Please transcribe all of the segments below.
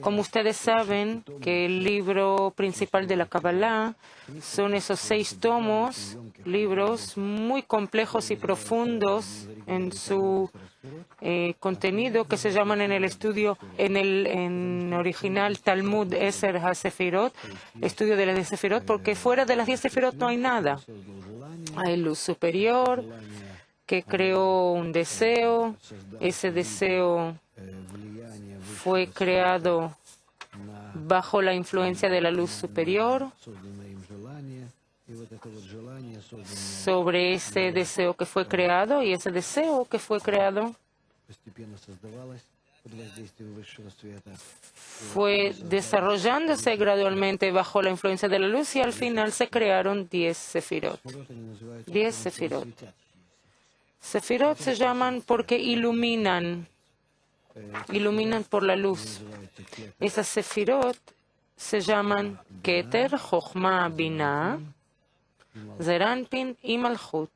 Como ustedes saben, que el libro principal de la Kabbalah son esos 6 tomos, libros muy complejos y profundos en su contenido, que se llaman en el estudio, en original Talmud Eser HaSefirot, estudio de las 10 Sefirot, porque fuera de las 10 Sefirot no hay nada. Hay luz superior que creó un deseo. Ese deseo fue creado bajo la influencia de la luz superior. Sobre ese deseo que fue creado, y ese deseo que fue creado fue desarrollándose gradualmente bajo la influencia de la luz, y al final se crearon 10 Sefirot. 10 Sefirot. Sefirot se llaman porque iluminan por la luz. Esas Sefirot se llaman Keter, Jochma, Binah, Zeir Anpin y Malchut.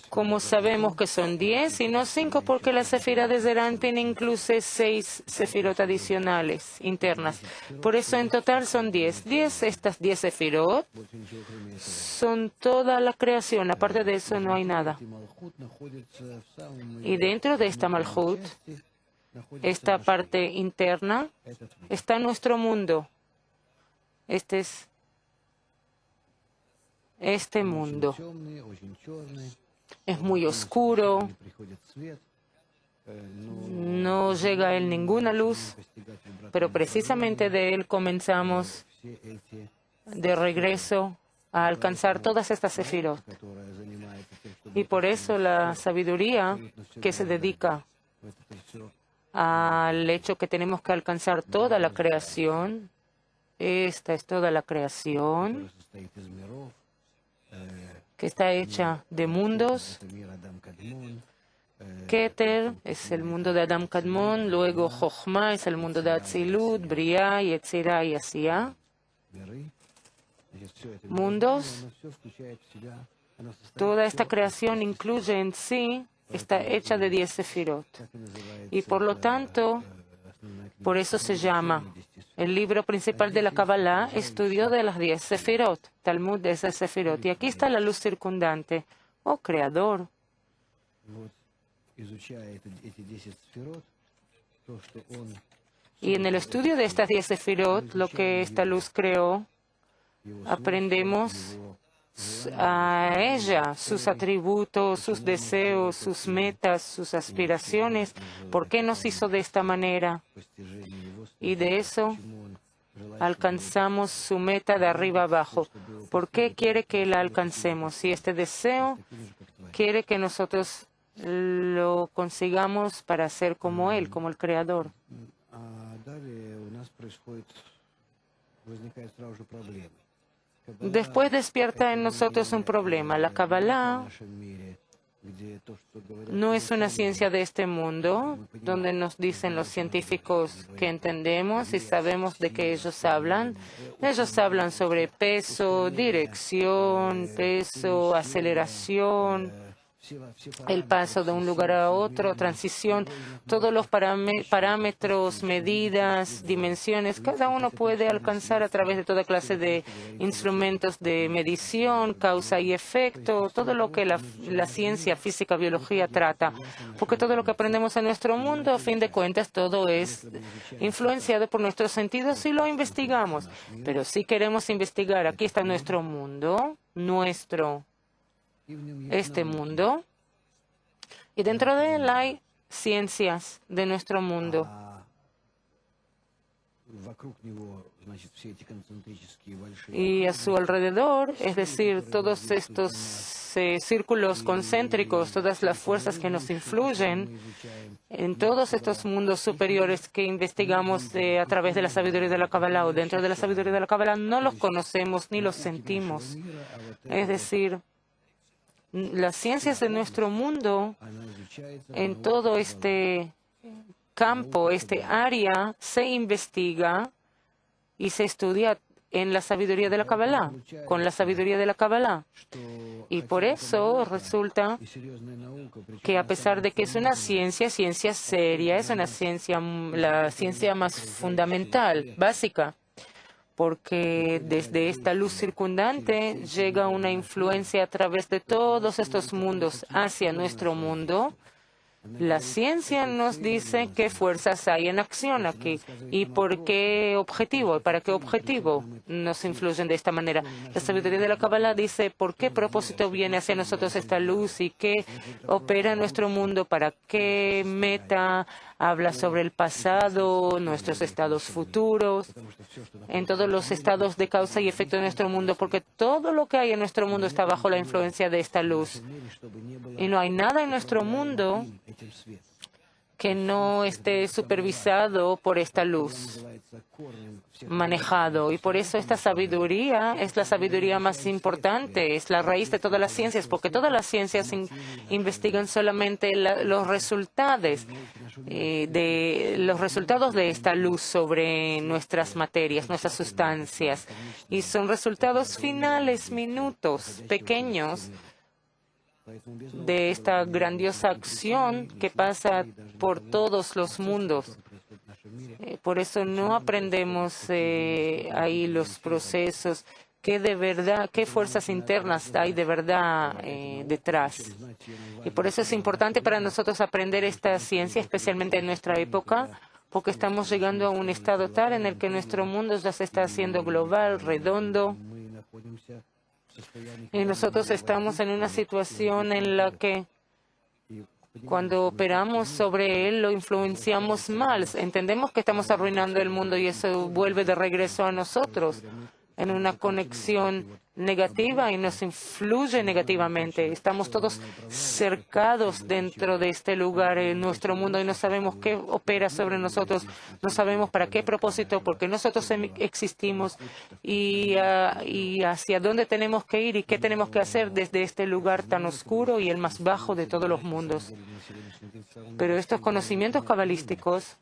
Como sabemos que son 10 y no 5, porque la Sefirá de Zeir Anpin incluye 6 Sefirot adicionales internas. Por eso en total son 10. Estas 10 Sefirot son toda la creación. Aparte de eso no hay nada. Y dentro de esta Malchut, esta parte interna, está nuestro mundo. Este es este mundo. Es muy oscuro, no llega a él ninguna luz, pero precisamente de él comenzamos de regreso a alcanzar todas estas sefirot. Y por eso la sabiduría que se dedica al hecho que tenemos que alcanzar toda la creación, esta es toda la creación, que está hecha de mundos. Keter es el mundo de Adam Kadmon, luego Jochma es el mundo de Atzilut, Briah, Yetzirah y Asiyah. Mundos. Toda esta creación incluye en sí, está hecha de 10 sefirot. Y por lo tanto, por eso se llama el libro principal de la Kabbalah, estudio de las 10 sefirot, Talmud de esas sefirot. Y aquí está la luz circundante. Oh, Creador. Y en el estudio de estas 10 sefirot, lo que esta luz creó, aprendemos a ella, sus atributos, sus deseos, sus metas, sus aspiraciones. ¿Por qué nos hizo de esta manera? Y de eso alcanzamos su meta de arriba abajo. ¿Por qué quiere que la alcancemos? Y este deseo quiere que nosotros lo consigamos para ser como Él, como el Creador. Después despierta en nosotros un problema. La Kabbalah no es una ciencia de este mundo, donde nos dicen los científicos que entendemos y sabemos de qué ellos hablan. Ellos hablan sobre peso, dirección, peso, aceleración, el paso de un lugar a otro, transición, todos los parámetros, medidas, dimensiones, cada uno puede alcanzar a través de toda clase de instrumentos de medición, causa y efecto, todo lo que la ciencia, física, biología trata. Porque todo lo que aprendemos en nuestro mundo, a fin de cuentas, todo es influenciado por nuestros sentidos y lo investigamos. Pero si queremos investigar, aquí está nuestro mundo, este mundo, y dentro de él hay ciencias de nuestro mundo. Y a su alrededor, es decir, todos estos círculos concéntricos, todas las fuerzas que nos influyen en todos estos mundos superiores que investigamos a través de la sabiduría de la Kabbalah o dentro de la sabiduría de la Kabbalah, no los conocemos ni los sentimos. Es decir, las ciencias de nuestro mundo, en todo este campo, este área, se investiga y se estudia en la sabiduría de la Kabbalah, con la sabiduría de la Kabbalah. Y por eso resulta que a pesar de que es una ciencia seria, es una ciencia, la ciencia más fundamental, básica, porque desde esta luz circundante llega una influencia a través de todos estos mundos hacia nuestro mundo. La ciencia nos dice qué fuerzas hay en acción aquí y por qué objetivo, para qué objetivo nos influyen de esta manera. La sabiduría de la Kabbalah dice por qué propósito viene hacia nosotros esta luz y qué opera en nuestro mundo, para qué meta, habla sobre el pasado, nuestros estados futuros, en todos los estados de causa y efecto de nuestro mundo, porque todo lo que hay en nuestro mundo está bajo la influencia de esta luz. Y no hay nada en nuestro mundo que no esté supervisado por esta luz, manejado. Y por eso esta sabiduría es la sabiduría más importante, es la raíz de todas las ciencias, porque todas las ciencias investigan solamente los resultados de esta luz sobre nuestras materias, nuestras sustancias. Y son resultados finales, minutos, pequeños, de esta grandiosa acción que pasa por todos los mundos. Por eso no aprendemos ahí los procesos, qué fuerzas internas hay de verdad detrás. Y por eso es importante para nosotros aprender esta ciencia, especialmente en nuestra época, porque estamos llegando a un estado tal en el que nuestro mundo ya se está haciendo global, redondo. Y nosotros estamos en una situación en la que cuando operamos sobre él lo influenciamos mal. Entendemos que estamos arruinando el mundo y eso vuelve de regreso a nosotros en una conexión negativa y nos influye negativamente. Estamos todos cercados dentro de este lugar en nuestro mundo y no sabemos qué opera sobre nosotros, no sabemos para qué propósito, porque nosotros existimos y hacia dónde tenemos que ir y qué tenemos que hacer desde este lugar tan oscuro y el más bajo de todos los mundos. Pero estos conocimientos cabalísticos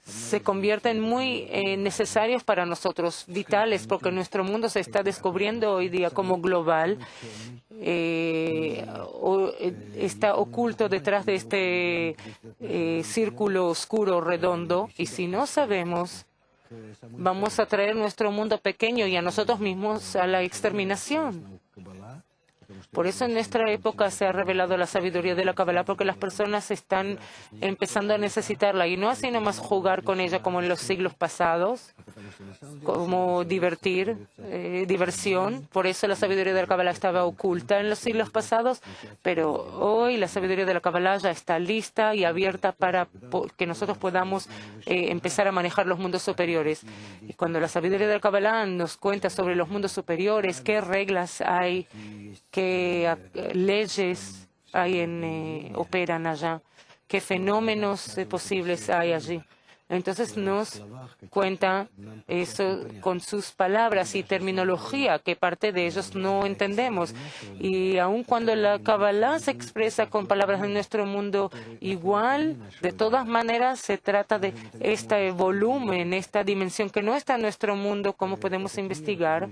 se convierten muy necesarios para nosotros, vitales, porque nuestro mundo se está descubriendo hoy día como global. Está oculto detrás de este círculo oscuro redondo, y si no sabemos, vamos a traer nuestro mundo pequeño y a nosotros mismos a la exterminación. Por eso en nuestra época se ha revelado la sabiduría de la Kabbalah, porque las personas están empezando a necesitarla y no así nomás jugar con ella como en los siglos pasados, como diversión. Por eso la sabiduría de la Kabbalah estaba oculta en los siglos pasados, pero hoy la sabiduría de la Kabbalah ya está lista y abierta para que nosotros podamos empezar a manejar los mundos superiores. Y cuando la sabiduría de la Kabbalah nos cuenta sobre los mundos superiores, qué reglas hay, qué leyes hay operan allá, qué fenómenos posibles hay allí. Entonces nos cuenta eso con sus palabras y terminología, que parte de ellos no entendemos. Y aun cuando la Kabbalah se expresa con palabras de nuestro mundo igual, de todas maneras se trata de este volumen, esta dimensión que no está en nuestro mundo, como podemos investigar.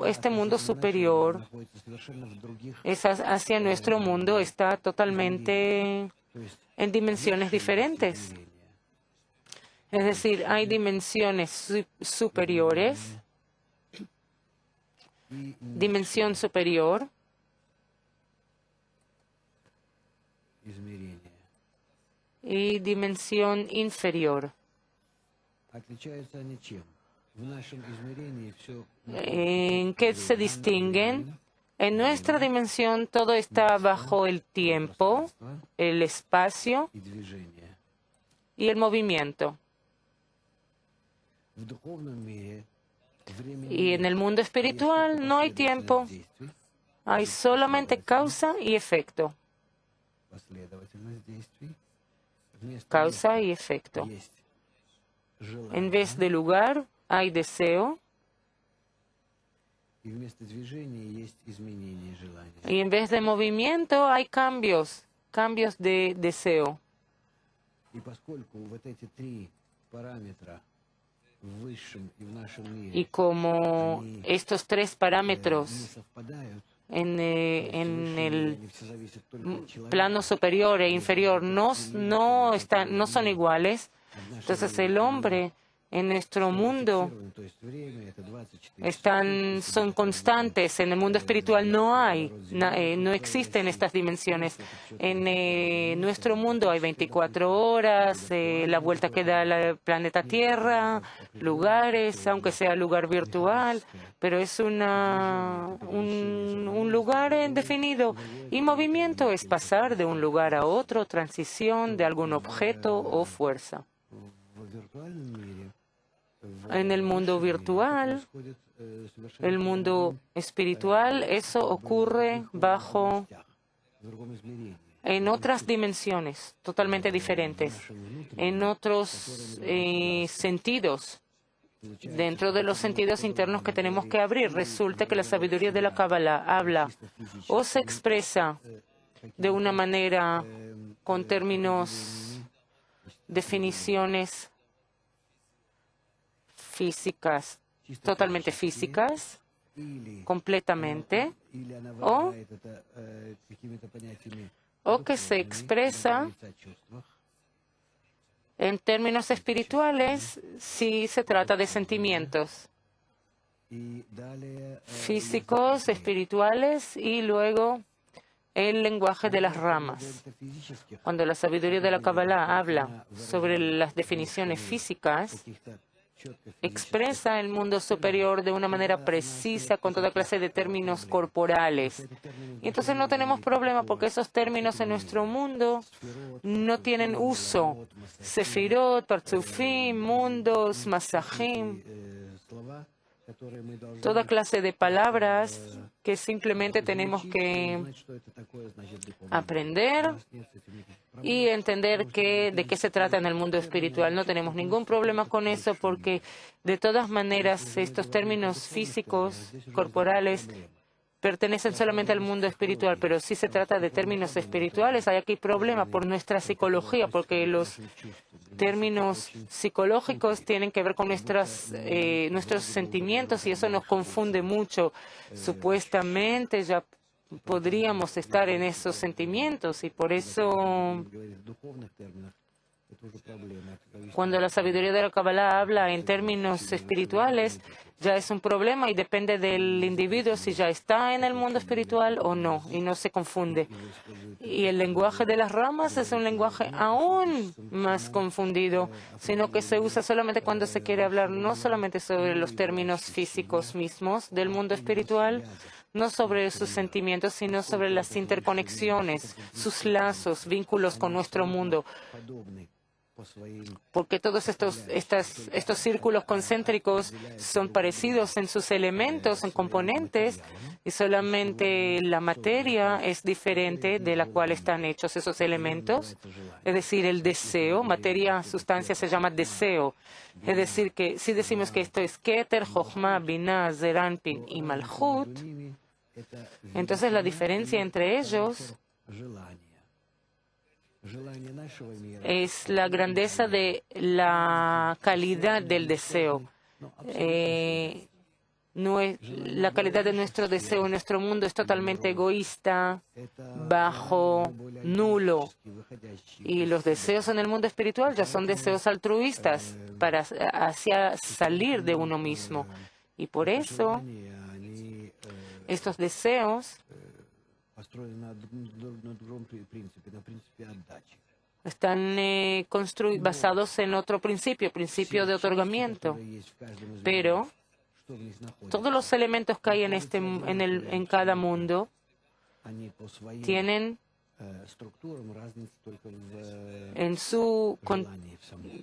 Este mundo superior hacia nuestro mundo está totalmente en dimensiones diferentes. Es decir, hay dimensiones superiores, dimensión superior, y dimensión inferior. ¿En qué se distinguen? En nuestra dimensión todo está bajo el tiempo, el espacio y el movimiento. Y en el mundo espiritual no hay tiempo, hay solamente causa y efecto. Causa y efecto. En vez de lugar hay deseo. Y en vez de movimiento hay cambios de deseo. Y como estos tres parámetros en el plano superior e inferior no son iguales, entonces el hombre en nuestro mundo son constantes. En el mundo espiritual no existen estas dimensiones. En nuestro mundo hay 24 horas, la vuelta que da el planeta Tierra, lugares, aunque sea lugar virtual, pero es un lugar definido. Y movimiento es pasar de un lugar a otro, transición de algún objeto o fuerza. En el mundo virtual, el mundo espiritual, eso ocurre en otras dimensiones totalmente diferentes, en otros sentidos, dentro de los sentidos internos que tenemos que abrir. Resulta que la sabiduría de la Kabbalah habla o se expresa de una manera con términos, definiciones físicas, totalmente físicas, completamente, o que se expresa en términos espirituales si se trata de sentimientos físicos, espirituales, y luego el lenguaje de las ramas. Cuando la sabiduría de la Kabbalah habla sobre las definiciones físicas, expresa el mundo superior de una manera precisa con toda clase de términos corporales. Y entonces no tenemos problema porque esos términos en nuestro mundo no tienen uso. Sefirot, Partzufim, mundos, Masajim, toda clase de palabras que simplemente tenemos que aprender y entender de qué se trata en el mundo espiritual. No tenemos ningún problema con eso porque de todas maneras estos términos físicos, corporales, pertenecen solamente al mundo espiritual, pero si se trata de términos espirituales, hay aquí problema por nuestra psicología, porque los términos psicológicos tienen que ver con nuestros sentimientos y eso nos confunde mucho. Supuestamente ya podríamos estar en esos sentimientos y por eso cuando la sabiduría de la Kabbalah habla en términos espirituales, ya es un problema y depende del individuo si ya está en el mundo espiritual o no, y no se confunde. Y el lenguaje de las ramas es un lenguaje aún más confundido, sino que se usa solamente cuando se quiere hablar no solamente sobre los términos físicos mismos del mundo espiritual, no sobre sus sentimientos, sino sobre las interconexiones, sus lazos, vínculos con nuestro mundo. Porque todos estos círculos concéntricos son parecidos en sus elementos, en componentes, y solamente la materia es diferente de la cual están hechos esos elementos. Es decir, el deseo, materia, sustancia se llama deseo. Es decir, que si decimos que esto es Keter, Jochma, Binah, Zeranpin y Malchut, entonces la diferencia entre ellos es la grandeza de la calidad del deseo. La calidad de nuestro deseo en nuestro mundo es totalmente egoísta, bajo, nulo. Y los deseos en el mundo espiritual ya son deseos altruistas hacia salir de uno mismo. Y por eso estos deseos están basados en otro principio de otorgamiento. Pero todos los elementos que hay en cada mundo tienen en su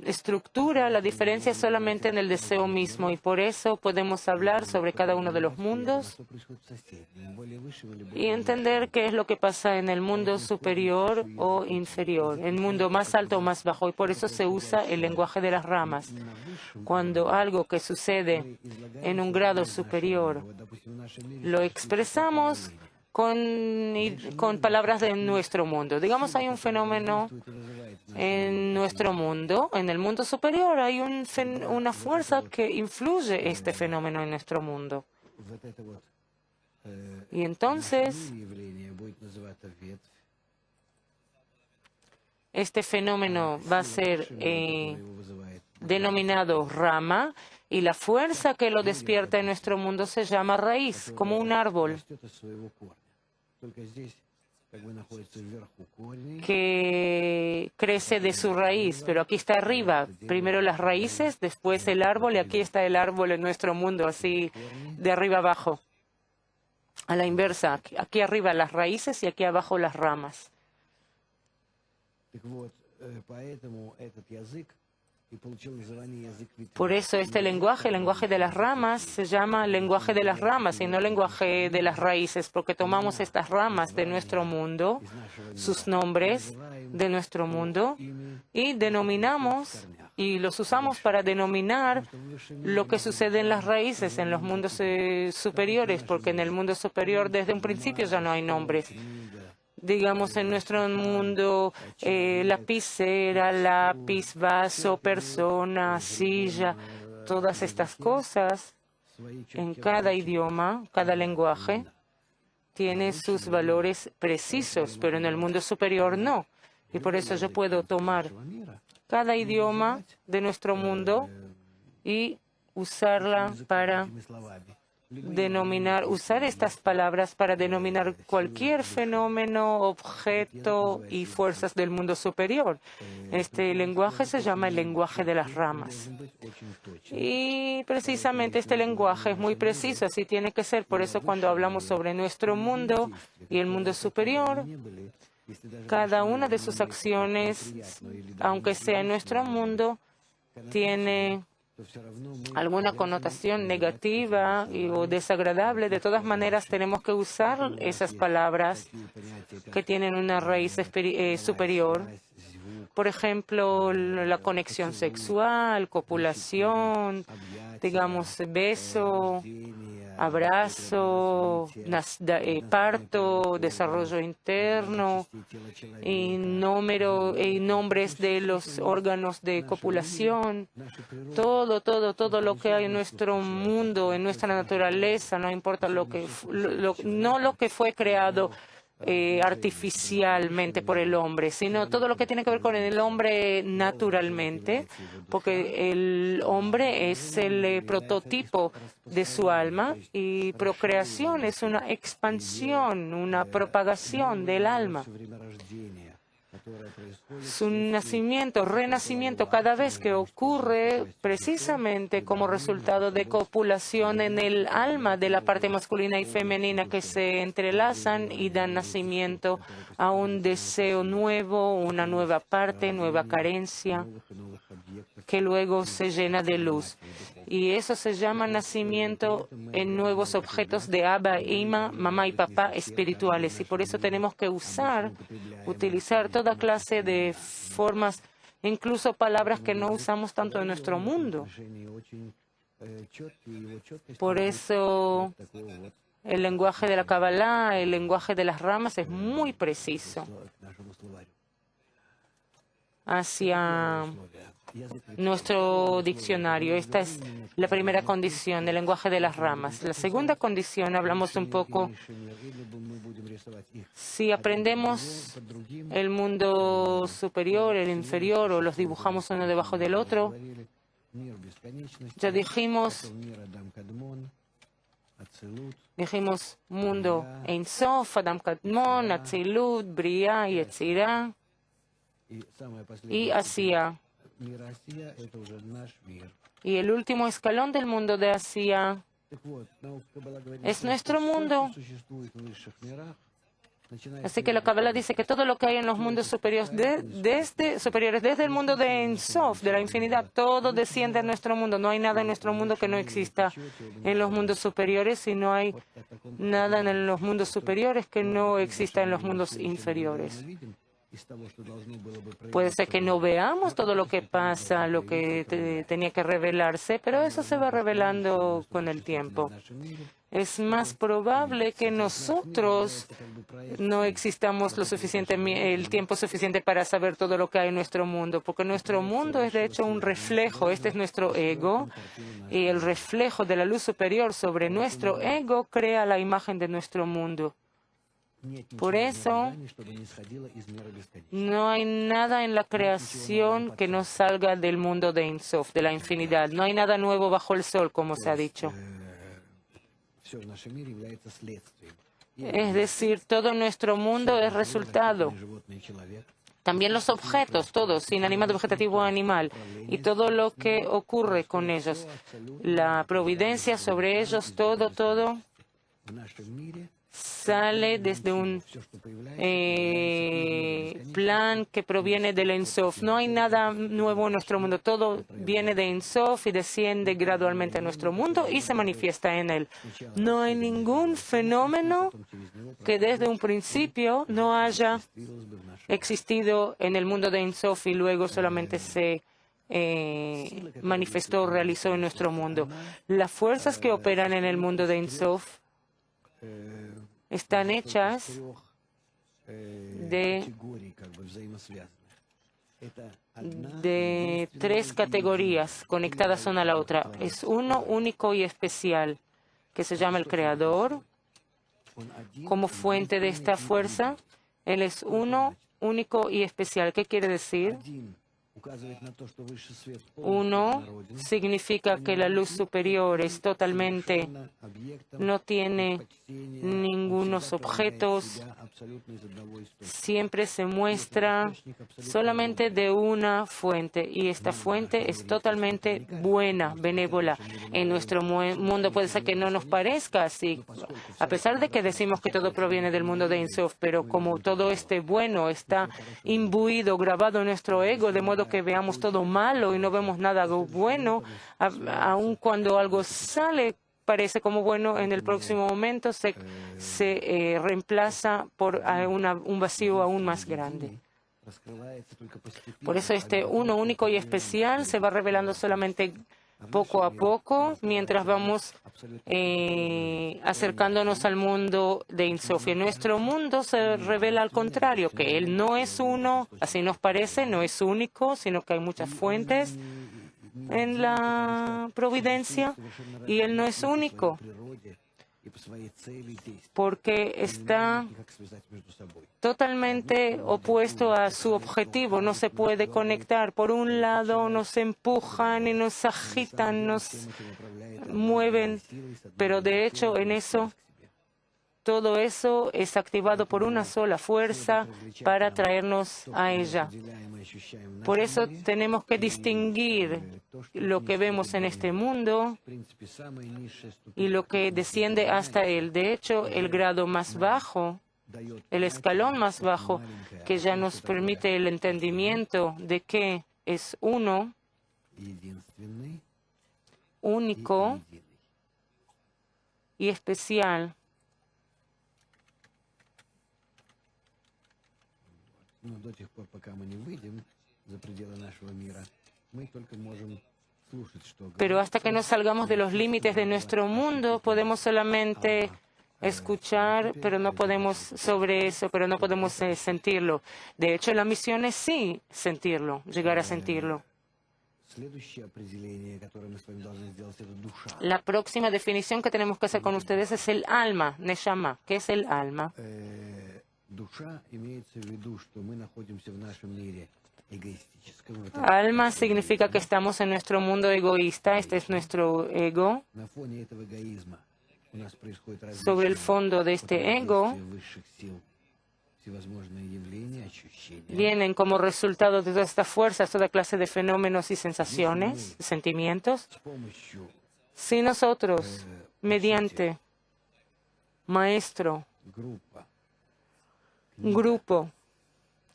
estructura la diferencia solamente en el deseo mismo, y por eso podemos hablar sobre cada uno de los mundos y entender qué es lo que pasa en el mundo superior o inferior, en el mundo más alto o más bajo, y por eso se usa el lenguaje de las ramas. Cuando algo que sucede en un grado superior lo expresamos con palabras de nuestro mundo. Digamos, hay un fenómeno En nuestro mundo, en el mundo superior, hay una fuerza que influye este fenómeno en nuestro mundo. Y entonces, este fenómeno va a ser denominado rama, y la fuerza que lo despierta en nuestro mundo se llama raíz, como un árbol que crece de su raíz, pero aquí está arriba, primero las raíces, después el árbol, y aquí está el árbol en nuestro mundo, así de arriba abajo, a la inversa, aquí arriba las raíces y aquí abajo las ramas. Por eso este lenguaje, el lenguaje de las ramas, se llama lenguaje de las ramas y no lenguaje de las raíces, porque tomamos estas ramas de nuestro mundo, sus nombres de nuestro mundo, y denominamos y los usamos para denominar lo que sucede en las raíces, en los mundos superiores, porque en el mundo superior desde un principio ya no hay nombres. Digamos, en nuestro mundo, lapicera, lápiz, vaso, persona, silla, todas estas cosas, en cada idioma, cada lenguaje, tiene sus valores precisos, pero en el mundo superior no. Y por eso yo puedo tomar cada idioma de nuestro mundo y usarla para denominar, usar estas palabras para denominar cualquier fenómeno, objeto y fuerzas del mundo superior. Este lenguaje se llama el lenguaje de las ramas. Y precisamente este lenguaje es muy preciso, así tiene que ser. Por eso cuando hablamos sobre nuestro mundo y el mundo superior, cada una de sus acciones, aunque sea en nuestro mundo, tiene alguna connotación negativa o desagradable. De todas maneras, tenemos que usar esas palabras que tienen una raíz superior. Por ejemplo, la conexión sexual, copulación, digamos, beso, abrazo, parto, desarrollo interno, y nombres de los órganos de copulación, todo lo que hay en nuestro mundo, en nuestra naturaleza, no importa no lo que fue creado artificialmente por el hombre, sino todo lo que tiene que ver con el hombre naturalmente, porque el hombre es el prototipo de su alma y procreación es una expansión, una propagación del alma. Su nacimiento, renacimiento, cada vez que ocurre precisamente como resultado de copulación en el alma de la parte masculina y femenina que se entrelazan y dan nacimiento a un deseo nuevo, una nueva parte, nueva carencia, que luego se llena de luz. Y eso se llama nacimiento en nuevos objetos de Abba, Ima, mamá y papá espirituales. Y por eso tenemos que utilizar toda clase de formas, incluso palabras que no usamos tanto en nuestro mundo. Por eso el lenguaje de la Kabbalah, el lenguaje de las ramas es muy preciso hacia nuestro diccionario. Esta es la primera condición, el lenguaje de las ramas. La segunda condición, hablamos un poco, si aprendemos el mundo superior, el inferior, o los dibujamos uno debajo del otro, ya dijimos mundo Ein Sof, Adam Kadmon, Atzilut, Bria, Yetzirah y Asia. Y el último escalón del mundo de Asia es nuestro mundo. Así que la Kabbalah dice que todo lo que hay en los mundos superiores, desde el mundo de Ein Sof, de la infinidad, todo desciende a nuestro mundo. No hay nada en nuestro mundo que no exista en los mundos superiores, y no hay nada en los mundos superiores que no exista en los mundos inferiores. Puede ser que no veamos todo lo que pasa, lo que tenía que revelarse, pero eso se va revelando con el tiempo. Es más probable que nosotros no existamos el tiempo suficiente para saber todo lo que hay en nuestro mundo, porque nuestro mundo es de hecho un reflejo. Este es nuestro ego, y el reflejo de la luz superior sobre nuestro ego crea la imagen de nuestro mundo. Por eso, no hay nada en la creación que no salga del mundo de Ein Sof, de la infinidad. No hay nada nuevo bajo el sol, como se ha dicho. Es decir, todo nuestro mundo es resultado. También los objetos, todos, inanimado, vegetativo o animal, y todo lo que ocurre con ellos. La providencia sobre ellos, todo sale desde un plan que proviene del Ein Sof. No hay nada nuevo en nuestro mundo. Todo viene de Ein Sof y desciende gradualmente a nuestro mundo y se manifiesta en él. No hay ningún fenómeno que desde un principio no haya existido en el mundo de Ein Sof y luego solamente se manifestó, realizó en nuestro mundo. Las fuerzas que operan en el mundo de Ein Sof están hechas de tres categorías conectadas una a la otra. Es uno único y especial, que se llama el Creador. Como fuente de esta fuerza, Él es uno único y especial. ¿Qué quiere decir? Uno significa que la luz superior es totalmente, no tiene ningunos objetos, siempre se muestra solamente de una fuente, y esta fuente es totalmente buena, benévola. En nuestro mundo puede ser que no nos parezca así, a pesar de que decimos que todo proviene del mundo de Ein Sof, pero como todo este bueno está imbuido, grabado en nuestro ego, de modo que veamos todo malo y no vemos nada bueno, aun cuando algo sale, parece como bueno, en el próximo momento se reemplaza por un vacío aún más grande. Por eso este uno único y especial se va revelando solamente poco a poco, mientras vamos acercándonos al mundo de Ein Sof. En nuestro mundo se revela al contrario, que Él no es uno, así nos parece, no es único, sino que hay muchas fuentes en la providencia, y Él no es único, porque está totalmente opuesto a su objetivo. No se puede conectar. Por un lado nos empujan y nos agitan, nos mueven, pero de hecho en eso, todo eso es activado por una sola fuerza para traernos a ella. Por eso tenemos que distinguir lo que vemos en este mundo y lo que desciende hasta él. De hecho, el grado más bajo, el escalón más bajo, que ya nos permite el entendimiento de que es uno, único y especial. Pero hasta que no salgamos de los límites de nuestro mundo, podemos solamente escuchar, pero no podemos sobre eso, pero no podemos sentirlo. De hecho, la misión es sí sentirlo, llegar a sentirlo. La próxima definición que tenemos que hacer con ustedes es el alma, Neshama. ¿Qué es el alma? Alma significa que estamos en nuestro mundo egoísta, este es nuestro ego. Sobre el fondo de este ego vienen como resultado de todas estas fuerzas toda clase de fenómenos y sensaciones, sentimientos. Si nosotros, mediante maestro, grupo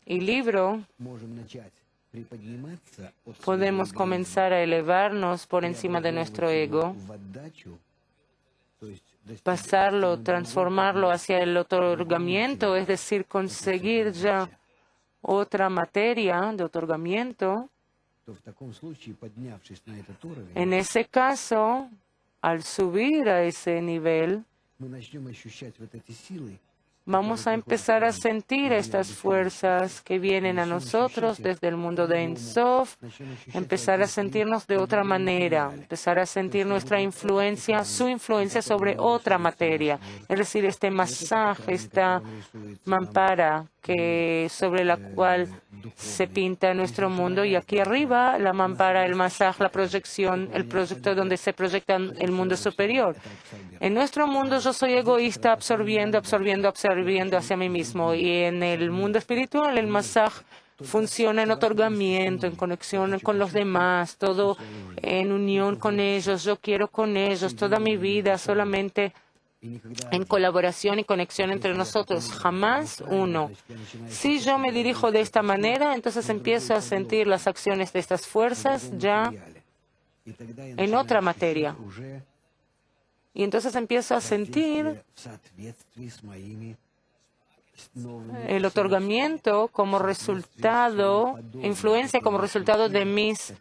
y libro, podemos comenzar a elevarnos por encima de nuestro ego, pasarlo, transformarlo hacia el otorgamiento, es decir, conseguir ya otra materia de otorgamiento, en ese caso, al subir a ese nivel, vamos a empezar a sentir estas fuerzas que vienen a nosotros desde el mundo de Ein Sof, empezar a sentirnos de otra manera, empezar a sentir nuestra influencia, su influencia sobre otra materia. Es decir, este masaje, esta mampara sobre la cual se pinta nuestro mundo, y aquí arriba la mampara, el masaje, la proyección, el proyecto donde se proyecta el mundo superior. En nuestro mundo yo soy egoísta, absorbiendo hacia mí mismo, y en el mundo espiritual el masaje funciona en otorgamiento, en conexión con los demás, todo en unión con ellos. Yo quiero con ellos toda mi vida, solamente en colaboración y conexión entre nosotros, jamás uno. Si yo me dirijo de esta manera, entonces empiezo a sentir las acciones de estas fuerzas ya en otra materia. Y entonces empiezo a sentir el otorgamiento como resultado, influencia como resultado de mis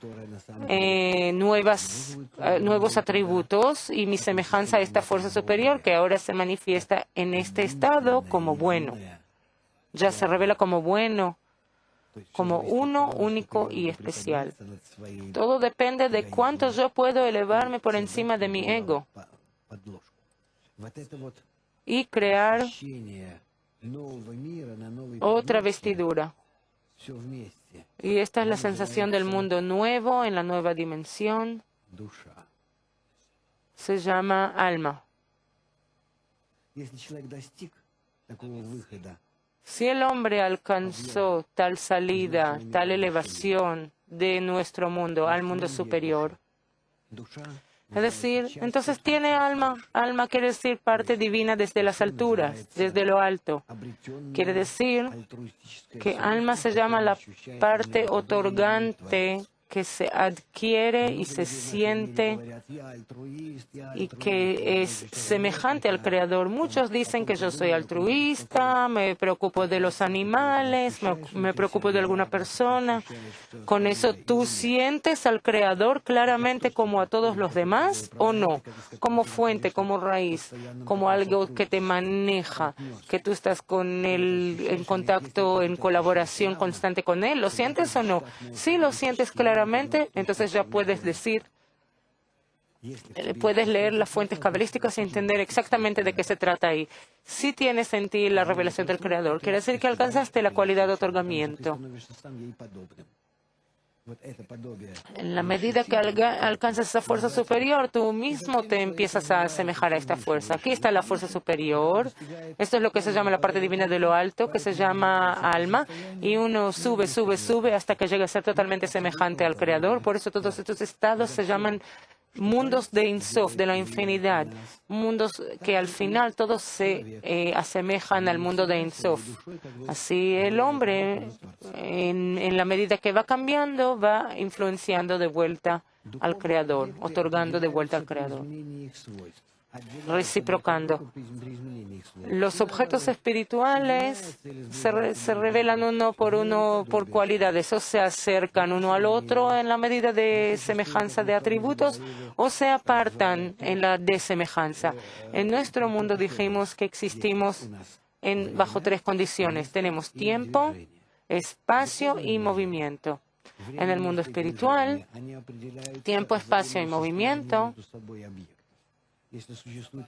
nuevos atributos y mi semejanza a esta fuerza superior que ahora se manifiesta en este estado como bueno. Ya se revela como bueno, como uno, único y especial. Todo depende de cuánto yo puedo elevarme por encima de mi ego y crear otra vestidura. Y esta es la sensación del mundo nuevo, en la nueva dimensión. Se llama alma. Si el hombre alcanzó tal salida, tal elevación de nuestro mundo al mundo superior, es decir, entonces tiene alma. Alma quiere decir parte divina desde las alturas, desde lo alto. Quiere decir que alma se llama la parte otorgante que se adquiere y se siente y que es semejante al Creador. Muchos dicen que yo soy altruista, me preocupo de los animales, me preocupo de alguna persona. ¿Con eso tú sientes al Creador claramente como a todos los demás o no? Como fuente, como raíz, como algo que te maneja, que tú estás con él en contacto, en colaboración constante con él. ¿Lo sientes o no? Si lo sientes claramente, entonces ya puedes decir, puedes leer las fuentes cabalísticas y entender exactamente de qué se trata ahí. Si tienes en ti la revelación del Creador, quiere decir que alcanzaste la cualidad de otorgamiento. En la medida que alcanzas esa fuerza superior, tú mismo te empiezas a asemejar a esta fuerza. Aquí está la fuerza superior. Esto es lo que se llama la parte divina de lo alto, que se llama alma. Y uno sube, sube, sube hasta que llega a ser totalmente semejante al Creador. Por eso todos estos estados se llaman mundos de Ein Sof, de la infinidad, mundos que al final todos se asemejan al mundo de Ein Sof. Así el hombre, en la medida que va cambiando, va influenciando de vuelta al Creador, otorgando de vuelta al Creador, reciprocando. Los objetos espirituales se revelan uno por cualidades, o se acercan uno al otro en la medida de semejanza de atributos, o se apartan en la desemejanza. En nuestro mundo dijimos que existimos bajo tres condiciones. Tenemos tiempo, espacio y movimiento. En el mundo espiritual, tiempo, espacio y movimiento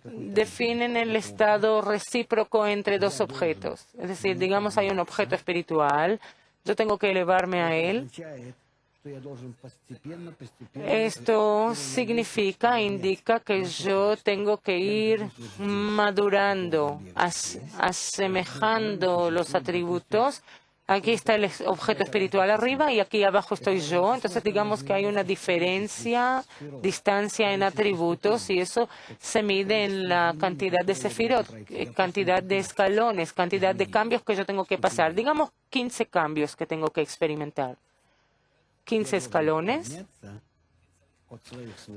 definen el estado recíproco entre dos objetos. Es decir, digamos, hay un objeto espiritual, yo tengo que elevarme a él. Esto indica que yo tengo que ir madurando, asemejando los atributos. Aquí está el objeto espiritual arriba y aquí abajo estoy yo. Entonces digamos que hay una distancia en atributos y eso se mide en la cantidad de sefirot, cantidad de escalones, cantidad de cambios que yo tengo que pasar. Digamos 15 cambios que tengo que experimentar. 15 escalones.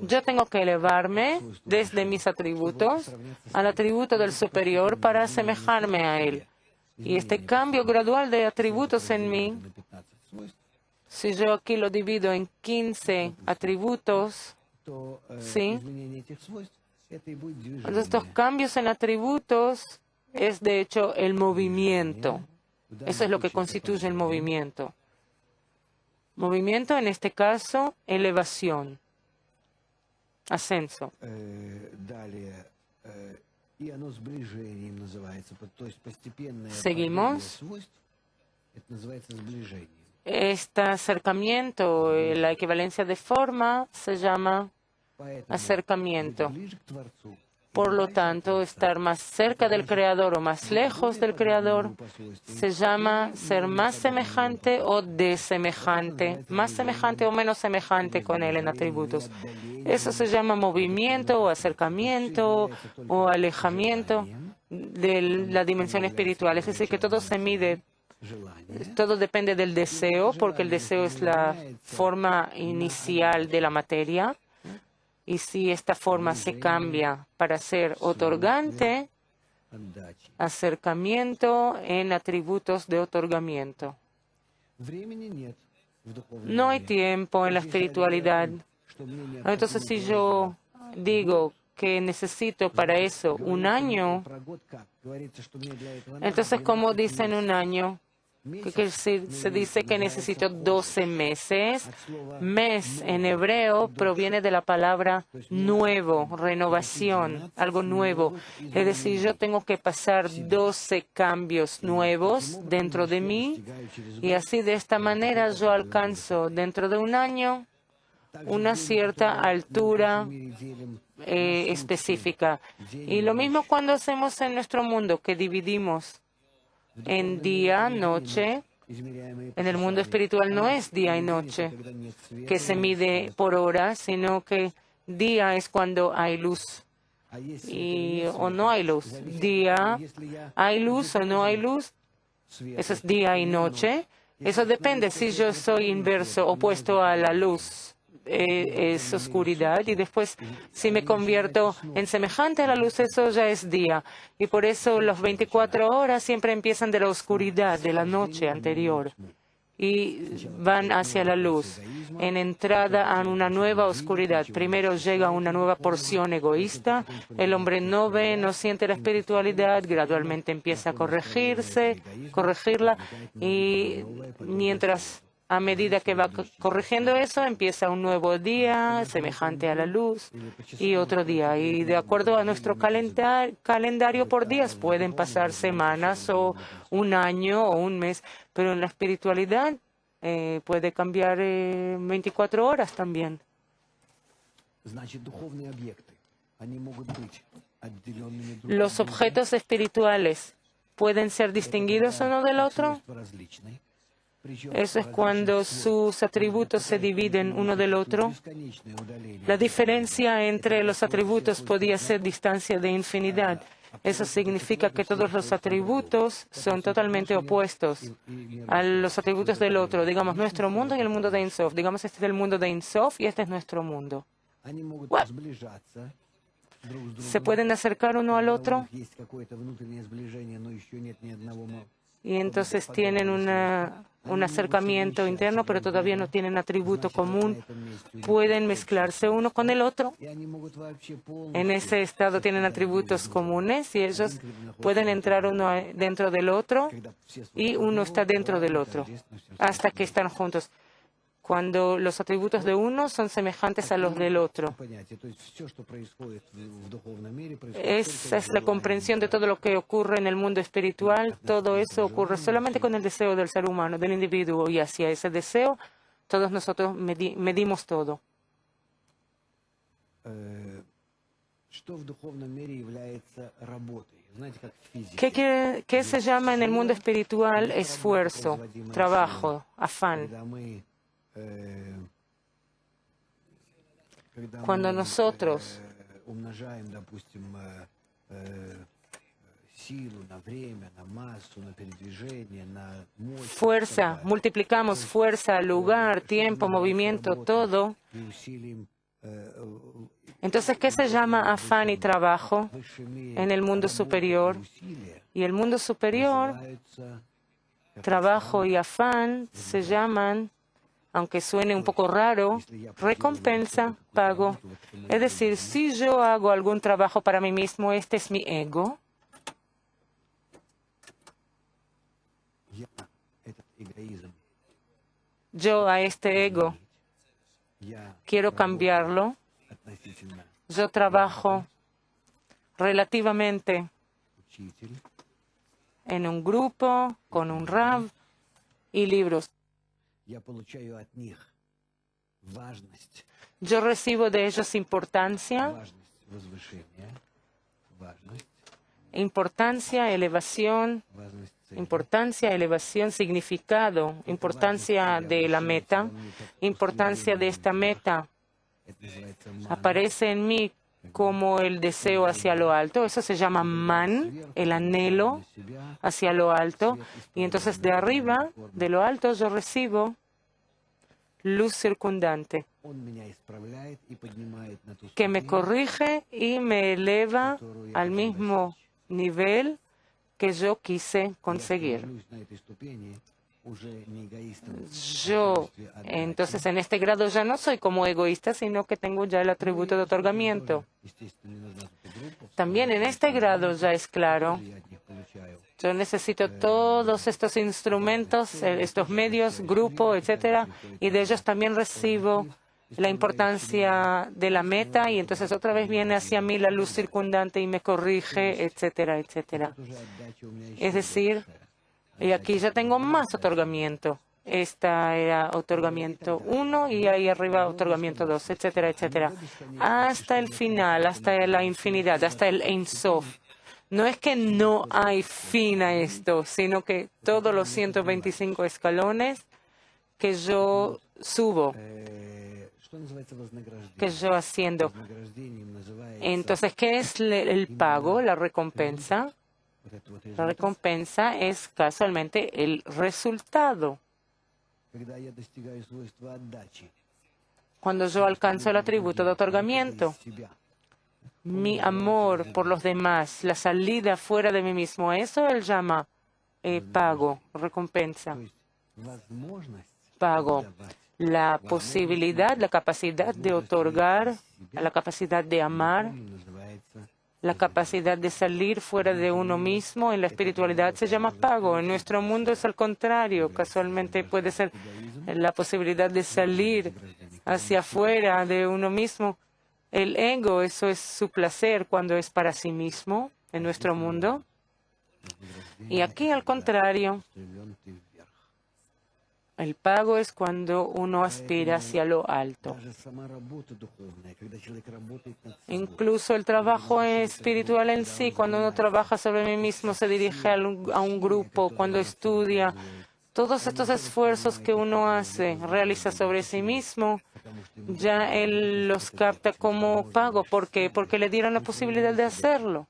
Yo tengo que elevarme desde mis atributos al atributo del superior para asemejarme a él. Y este cambio gradual de atributos en mí, si yo aquí lo divido en 15 atributos, ¿sí? Entonces, estos cambios en atributos es de hecho el movimiento. Eso es lo que constituye el movimiento. Movimiento, en este caso, elevación, ascenso. Seguimos. Este acercamiento, la equivalencia de forma, se llama acercamiento. Por lo tanto, estar más cerca del Creador o más lejos del Creador se llama ser más semejante o desemejante, más semejante o menos semejante con Él en atributos. Eso se llama movimiento o acercamiento o alejamiento de la dimensión espiritual. Es decir, que todo se mide, todo depende del deseo, porque el deseo es la forma inicial de la materia. Y si esta forma se cambia para ser otorgante, acercamiento en atributos de otorgamiento. No hay tiempo en la espiritualidad. Entonces, si yo digo que necesito para eso un año, entonces, ¿cómo dicen un año? Que se dice que necesito 12 meses. Mes en hebreo proviene de la palabra nuevo, renovación, algo nuevo. Es decir, yo tengo que pasar 12 cambios nuevos dentro de mí y así de esta manera yo alcanzo dentro de un año una cierta altura específica. Y lo mismo cuando hacemos en nuestro mundo, que dividimos en día, noche. En el mundo espiritual no es día y noche que se mide por horas, sino que día es cuando hay luz o no hay luz. Día, hay luz o no hay luz, eso es día y noche. Eso depende si yo soy inverso, opuesto a la luz. Es oscuridad, y después si me convierto en semejante a la luz, eso ya es día. Y por eso las 24 horas siempre empiezan de la oscuridad de la noche anterior y van hacia la luz, en entrada a una nueva oscuridad. Primero llega una nueva porción egoísta, el hombre no ve, no siente la espiritualidad, gradualmente empieza a corregirla, y mientras a medida que va corrigiendo eso, empieza un nuevo día semejante a la luz y otro día. Y de acuerdo a nuestro calendario por días, pueden pasar semanas o un año o un mes, pero en la espiritualidad puede cambiar 24 horas también. Los objetos espirituales pueden ser distinguidos uno del otro. Eso es cuando sus atributos se dividen uno del otro. La diferencia entre los atributos podía ser distancia de infinidad. Eso significa que todos los atributos son totalmente opuestos a los atributos del otro. Digamos, nuestro mundo y el mundo de Ein Sof. Digamos, este es el mundo de Ein Sof y este es nuestro mundo. ¿Se pueden acercar uno al otro? Y entonces tienen un acercamiento interno, pero todavía no tienen atributo común. Pueden mezclarse uno con el otro. En ese estado tienen atributos comunes y ellos pueden entrar uno dentro del otro y uno está dentro del otro hasta que están juntos, cuando los atributos de uno son semejantes a los del otro. Esa es la comprensión de todo lo que ocurre en el mundo espiritual. Todo eso ocurre solamente con el deseo del ser humano, del individuo, y hacia ese deseo todos nosotros medimos todo. ¿Qué se llama en el mundo espiritual esfuerzo, trabajo, afán? Cuando nosotros multiplicamos fuerza, lugar, tiempo, movimiento, todo. Entonces, ¿qué se llama afán y trabajo en el mundo superior? Y el mundo superior, trabajo y afán, se llaman, aunque suene un poco raro, recompensa, pago. Es decir, si yo hago algún trabajo para mí mismo, este es mi ego. Yo a este ego quiero cambiarlo. Yo trabajo relativamente en un grupo, con un rab y libros. Yo recibo de ellos importancia, elevación, significado, importancia de la meta, importancia de esta meta. Aparece en mí como el deseo hacia lo alto. Eso se llama man, el anhelo hacia lo alto. Y entonces de arriba, de lo alto, yo recibo luz circundante, que me corrige y me eleva al mismo nivel que yo quise conseguir. Yo, entonces, en este grado ya no soy como egoísta, sino que tengo ya el atributo de otorgamiento. También en este grado ya es claro, yo necesito todos estos instrumentos, estos medios, grupo, etcétera, y de ellos también recibo la importancia de la meta, y entonces otra vez viene hacia mí la luz circundante y me corrige, etcétera, etcétera. Es decir, y aquí ya tengo más otorgamiento. Esta era otorgamiento 1 y ahí arriba otorgamiento 2, etcétera, etcétera. Hasta el final, hasta la infinidad, hasta el Ein Sof. No es que no hay fin a esto, sino que todos los 125 escalones que yo subo, que yo haciendo. Entonces, ¿qué es el pago, la recompensa? La recompensa es casualmente el resultado. Cuando yo alcanzo el atributo de otorgamiento, mi amor por los demás, la salida fuera de mí mismo, eso él llama pago, recompensa. Pago. La posibilidad, la capacidad de otorgar, la capacidad de amar, la capacidad de salir fuera de uno mismo en la espiritualidad se llama pago. En nuestro mundo es al contrario. Casualmente puede ser la posibilidad de salir hacia afuera de uno mismo. El ego, eso es su placer cuando es para sí mismo en nuestro mundo. Y aquí al contrario. El pago es cuando uno aspira hacia lo alto. Incluso el trabajo espiritual en sí, cuando uno trabaja sobre mí mismo, se dirige a un grupo, cuando estudia, todos estos esfuerzos que uno hace, realiza sobre sí mismo, ya él los capta como pago. ¿Por qué? Porque le dieron la posibilidad de hacerlo.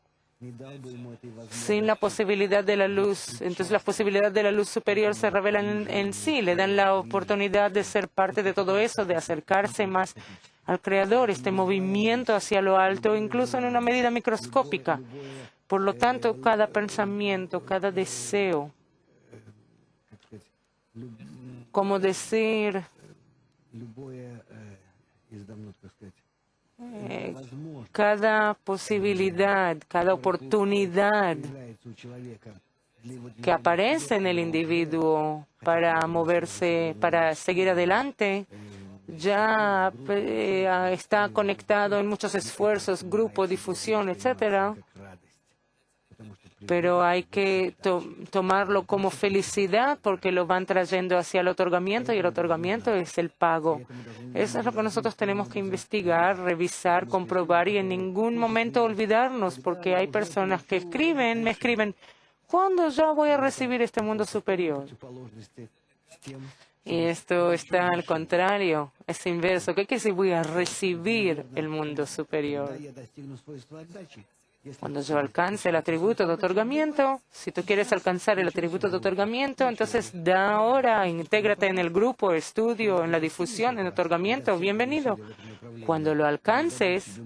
Sin la posibilidad de la luz, entonces las posibilidades de la luz superior se revelan en sí, le dan la oportunidad de ser parte de todo eso, de acercarse más al Creador, este movimiento hacia lo alto, incluso en una medida microscópica. Por lo tanto, cada pensamiento, cada deseo, como decir, cada posibilidad, cada oportunidad que aparece en el individuo para moverse, para seguir adelante, ya está conectado en muchos esfuerzos, grupo, difusión, etcétera. Pero hay que tomarlo como felicidad porque lo van trayendo hacia el otorgamiento y el otorgamiento es el pago. Eso es lo que nosotros tenemos que investigar, revisar, comprobar y en ningún momento olvidarnos porque hay personas que me escriben, ¿cuándo ya voy a recibir este mundo superior? Y esto está al contrario, es inverso. ¿Qué quiere decir voy a recibir el mundo superior? Cuando yo alcance el atributo de otorgamiento, si tú quieres alcanzar el atributo de otorgamiento, entonces da ahora, intégrate en el grupo, estudio, en la difusión, en otorgamiento, bienvenido. Cuando lo alcances,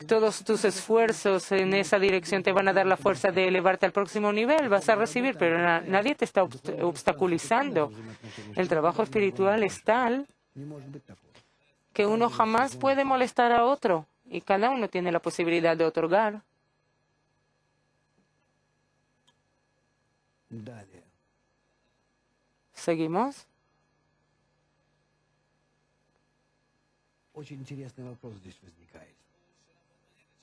todos tus esfuerzos en esa dirección te van a dar la fuerza de elevarte al próximo nivel. Vas a recibir, pero nadie te está obstaculizando. El trabajo espiritual es tal que uno jamás puede molestar a otro y cada uno tiene la posibilidad de otorgar. ¿Seguimos?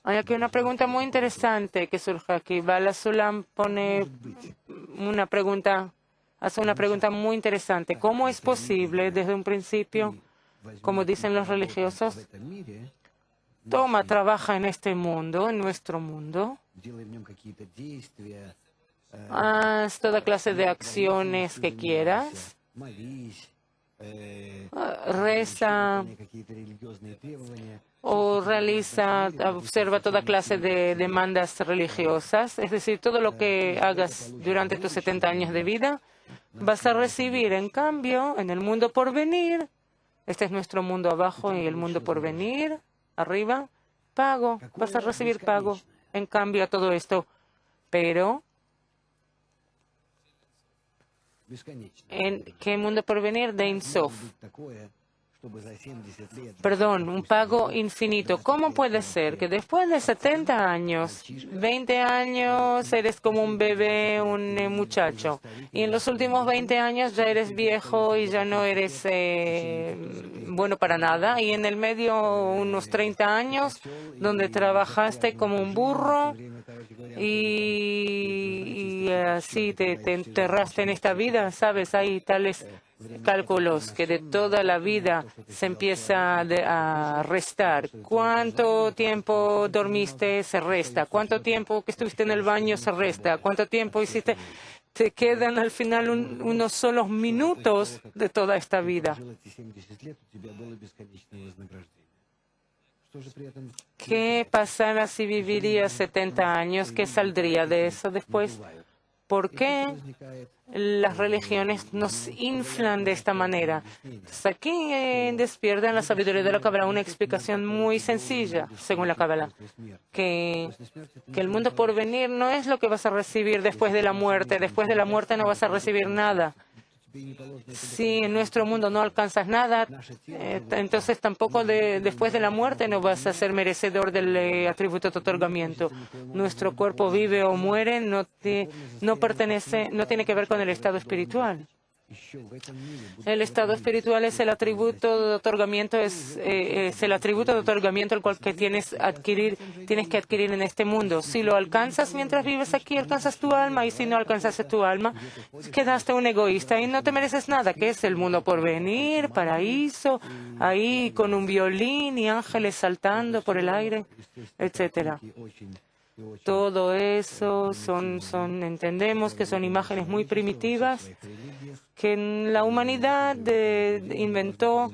Hay aquí una pregunta muy interesante que surge aquí. Bala Sulam pone una pregunta, hace una pregunta muy interesante. ¿Cómo es posible desde un principio, como dicen los religiosos, trabaja en este mundo, en nuestro mundo, haz toda clase de acciones que quieras, reza o observa toda clase de demandas religiosas, es decir, todo lo que hagas durante tus 70 años de vida, vas a recibir en cambio en el mundo por venir, este es nuestro mundo abajo y el mundo por venir, arriba, pago, vas a recibir pago en cambio a todo esto, pero ¿en qué mundo por venir? De Ein Sof. Perdón, un pago infinito. ¿Cómo puede ser que después de 70 años, 20 años eres como un bebé, un muchacho, y en los últimos 20 años ya eres viejo y ya no eres bueno para nada, y en el medio unos 30 años donde trabajaste como un burro y así te enterraste en esta vida? ¿Sabes? Hay tales cálculos que de toda la vida se empieza a restar. ¿Cuánto tiempo dormiste? Se resta. ¿Cuánto tiempo que estuviste en el baño? Se resta. ¿Cuánto tiempo hiciste? Te quedan al final unos solos minutos de toda esta vida. ¿Qué pasara si vivirías 70 años? ¿Qué saldría de eso después? ¿Por qué las religiones nos inflan de esta manera? Entonces aquí despierta en la sabiduría de la Kabbalah una explicación muy sencilla, según la Kabbalah, que el mundo por venir no es lo que vas a recibir después de la muerte. Después de la muerte no vas a recibir nada. Si en nuestro mundo no alcanzas nada, entonces tampoco después de la muerte no vas a ser merecedor del atributo de otorgamiento. Nuestro cuerpo vive o muere, no tiene que ver con el estado espiritual. El estado espiritual es el atributo de otorgamiento, es el atributo de otorgamiento el cual tienes que adquirir en este mundo. Si lo alcanzas mientras vives aquí, alcanzas tu alma, y si no alcanzas tu alma, quedaste un egoísta y no te mereces nada, que es el mundo por venir, paraíso, ahí con un violín y ángeles saltando por el aire, etcétera. Todo eso entendemos que son imágenes muy primitivas que la humanidad inventó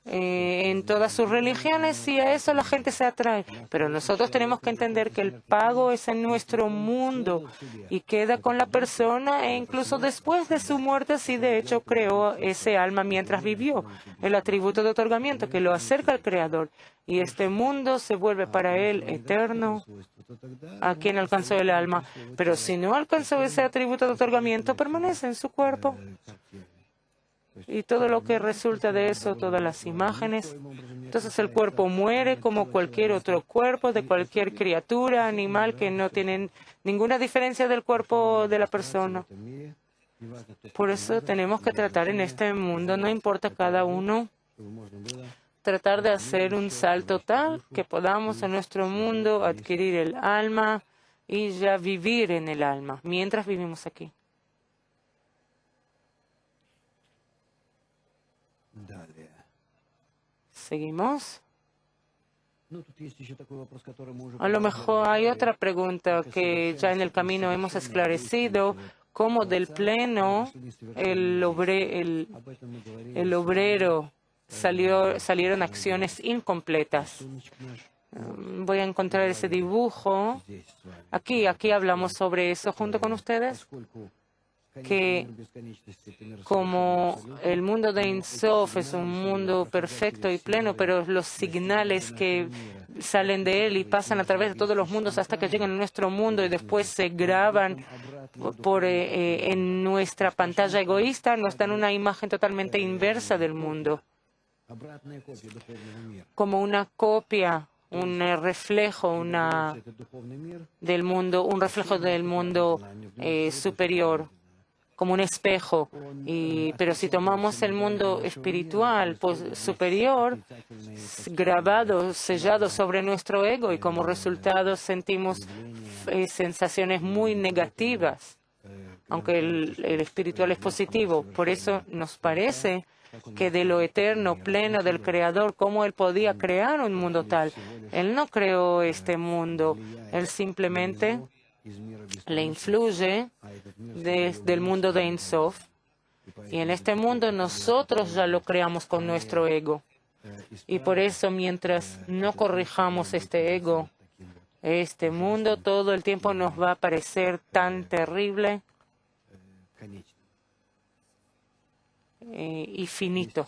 en todas sus religiones, y a eso la gente se atrae. Pero nosotros tenemos que entender que el pago es en nuestro mundo y queda con la persona, e incluso después de su muerte, si de hecho creó ese alma mientras vivió, el atributo de otorgamiento que lo acerca al Creador. Y este mundo se vuelve para él eterno, a quien alcanzó el alma. Pero si no alcanzó ese atributo de otorgamiento, permanece en su cuerpo. Y todo lo que resulta de eso, todas las imágenes. Entonces el cuerpo muere como cualquier otro cuerpo de cualquier criatura, animal, que no tienen ninguna diferencia del cuerpo de la persona. Por eso tenemos que tratar en este mundo, no importa cada uno, tratar de hacer un salto tal que podamos en nuestro mundo adquirir el alma y ya vivir en el alma mientras vivimos aquí. Seguimos. A lo mejor hay otra pregunta que ya en el camino hemos esclarecido, cómo del pleno el obrero salieron acciones incompletas. Voy a encontrar ese dibujo. Aquí hablamos sobre eso junto con ustedes, que como el mundo de Ein Sof es un mundo perfecto y pleno, pero los señales que salen de él y pasan a través de todos los mundos hasta que llegan a nuestro mundo y después se graban en nuestra pantalla egoísta, nos dan una imagen totalmente inversa del mundo, como una copia, un reflejo del mundo, un reflejo del mundo superior, como un espejo. Pero si tomamos el mundo espiritual superior, grabado, sellado sobre nuestro ego, y como resultado sentimos sensaciones muy negativas, aunque el espiritual es positivo. Por eso nos parece que de lo eterno, pleno del Creador, ¿cómo Él podía crear un mundo tal? Él no creó este mundo, Él simplemente le influye desde el mundo de Ein Sof, y en este mundo nosotros ya lo creamos con nuestro ego. Y por eso, mientras no corrijamos este ego, este mundo todo el tiempo nos va a parecer tan terrible y finito.